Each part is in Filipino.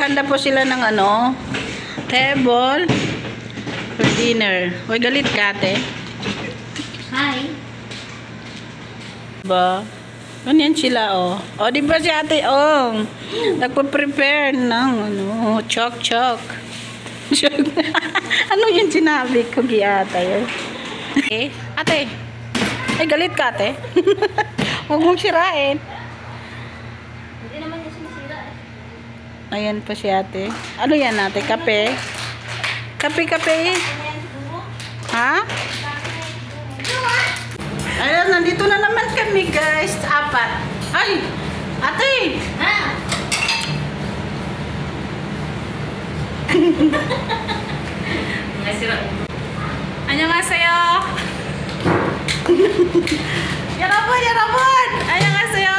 Naghahanda po sila ng ano, table for dinner. Hoy, galit ka, ate. Hi. Ba? Ganyan sila, oh. O, di ba si ate, oh. Nagpa-prepare ng, ano, chok-chok. Ano yung sinabi ko, giata yun? Eh, ate. Ay, galit ka, ate. Huwag mong sirain. Hindi naman yung sinisira eh. Ayan pa si ate. Ano yan, ate? Kape? Kape-kape? Ha? Ayan, nandito na naman kami, guys. 4. Ay! Ate! Ha? Nasira. 안녕하세요. 여러분. 안녕하세요.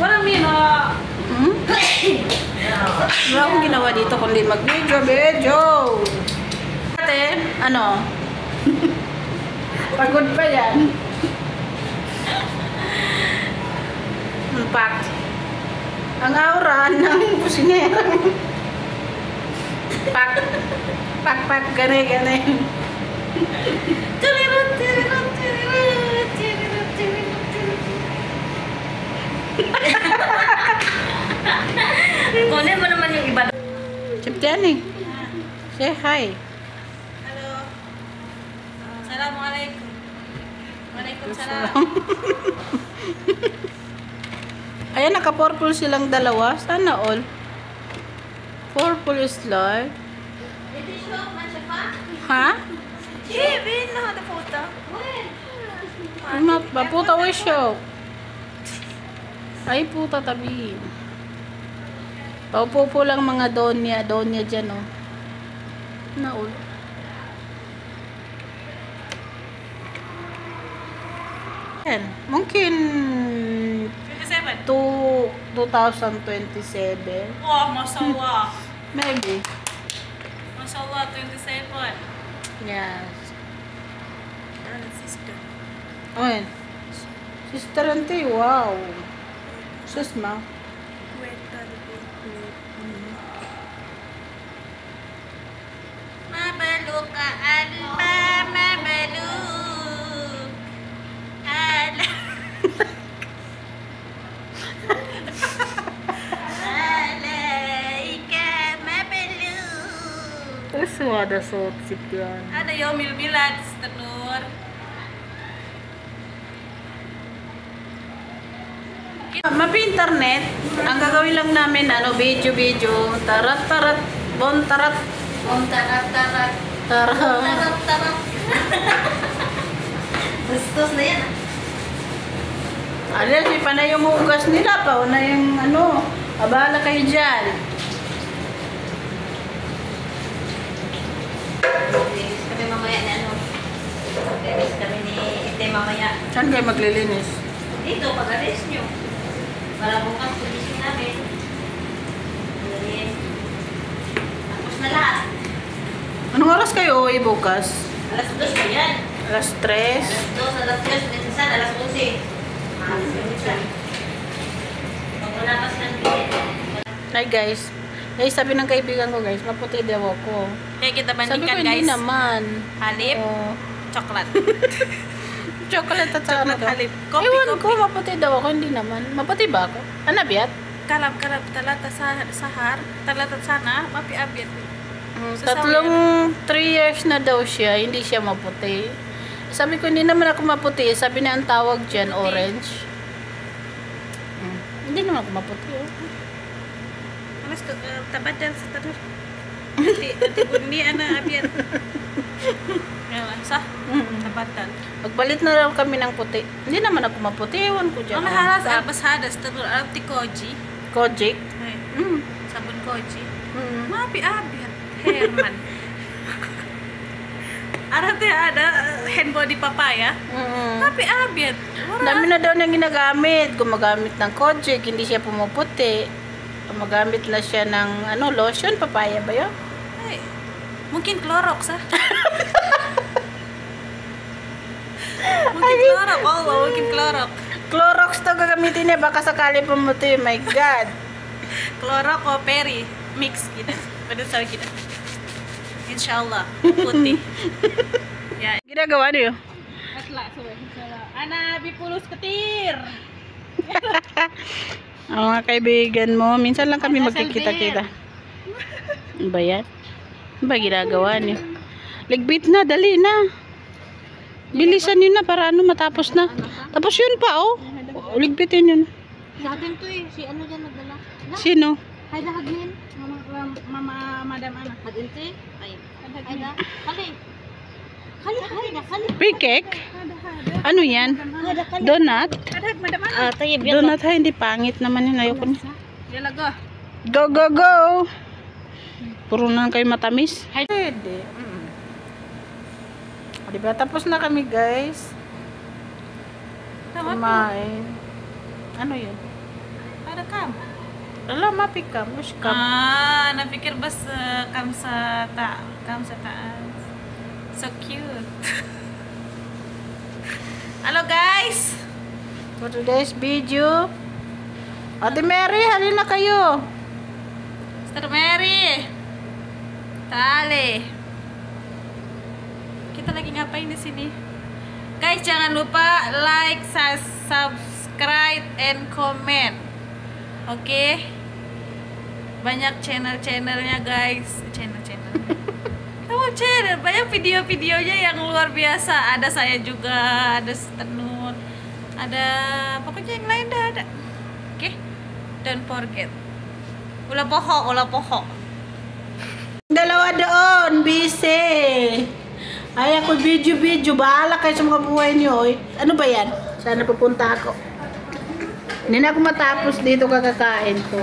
Walang mino. Wala akong ginawa dito kundi mag-video. Ate, ano? Pagod pa yan. Pak. Ang aura ng kusinera. Pak, gane. Kunin mo naman yung iba. Chiptiani. Say hi. Hello. Assalamualaikum. Waalaikumsalam. Ayan, naka-purple silang dalawa. Sana all. Purple is light. Ha? Bin na ada puta. Maputa wish show. Ay, puta tabi. Paupo po lang mga donya dyan, oh. Naul. Yan. Mungkin 27. 2027. Wah, masyaallah. Maybe. Masyaallah 27. Yes. Ano sister? Oy. Sister Auntie, wow. Susma. Wait, Mabaluk ka alba, mabaluk. Alaika, mabaluk. Terus ada suot sipyan. Ada yo mil-milad, tenur. Mapi internet, ang gagawin lang namin, ano, video, tarat, bontarat, Tarat. tarat. Bastos na yan. Alam, si panay yung hugas nila pa, na yung, ano, abala kayo dyan. Linis kami mamaya na ano. Linis kami ni Ite mamaya. Saan kayo maglilinis? Dito, pag-alis nyo. Para bukas tulisin namin. Linis. Tapos na lahat. Anong oras kayo uwi bukas? Alas 2 na yan. Alas 3? Alas 3, minsan alas 11. Maalas yung minsan. Pag wala pa silang ticket. Hi guys. Guys, sabi ng kaibigan ko guys, maputi daw ako. Kaya kita Sabi ko bandingkan hindi guys. naman. Halip, Oh, coklat. chocolate at saka Chocolate to. halip. Kopi, Ewan kopi. ko, maputi daw ako, hindi naman. Maputi ba ako? Ano, Biat? Kalap, talata sahar, talata sana, mapi-abit. Tatlong 3 years na daw siya, hindi siya maputi. Sabi ko, hindi naman ako maputi. Sabi na ang tawag dyan, orange. Hindi naman ako maputi. Oh. Alas to, tabadal sa tanur. Ati bunni ana abiyat. Yawan sa tabadal. Magpalit na raw kami ng puti. Hindi naman ako maputi. Ewan ko dyan. Ang halas albas hadas tanur arti koji. Kojic. Sabon koji. Mm. Mapi-abit. Herman. Arati ada hand body papaya. Mapi-abit. Dami na daw nang ginagamit. Gumagamit ng Kojic, hindi siya pumuputi. Gumagamit na siya ng ano, lotion, papaya ba yun? Ay, mungkin Clorox ah. Mungkin Clorox. Clorox to gagamitin niya, baka sakali pumuti. My God. Kloro ko peri mix kita. Pada sa kita. Insyaallah putih. Ya. Ginagawa niyo? Atla so insyaallah. Ana bipulus ketir. Ang mga kaibigan mo, minsan lang kami magkikita-kita. Ano ba yan? Ano ba ginagawa niyo? Ligbit na, dali na. Bilisan yun na para ano matapos na. Tapos yun pa oh. Ligbitin yun. Sa atin to eh. Si ano dyan nagdala? Sino? Hayda hagmin. Mama madam ana. Haginte? Ay. Hayda. Kali. Hayda. Kali. Pre-cake? Ano yan? Hayda kali. Donut? Kadhag madam ana. Tayo biyan. Donut ha, hindi pangit naman yun. Ayoko niya. Yala go. Go, go, go! Puro na kayo matamis. Pwede. Diba? Tapos na kami guys. Kumain. Ano yun? Para kam. Alam, mapikam. Muskam. Napikir ba sa kam sa taas. So cute. Hello guys. For today's video, Ate Mary, halina kayo. Sister Mary. Tali. Kita lagi ngapain di sini? Guys, jangan lupa like, subscribe, and comment. Oke? Banyak channel-channelnya guys. Channel-channel. Banyak video-videonya yang luar biasa. Ada saya juga, ada Stenur, ada pokoknya yang lain dah ada. Oke? Don't forget. Ulah poho. Dalawa doon, busy. Ay, ako video. Bahala kayo sa mga buhay niyo. Oy. Ano ba yan? Sana pupunta ako. Hindi na ako matapos dito kakakain ko.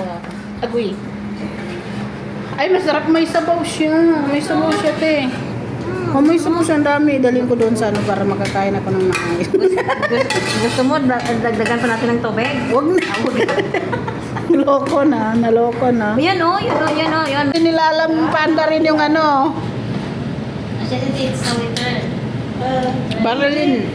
Agoy. Ay, masarap. May sabaw siya. Te. Oh, may sabaw siya. Ang dami. Dalhin ko doon sa ano para makakain ako ng maayos. Gusto mo dagdagan pa natin ng tubig? Huwag na. Naloko na. Yan o. Nilalang panda rin yung ano. It's so winter. Baralin.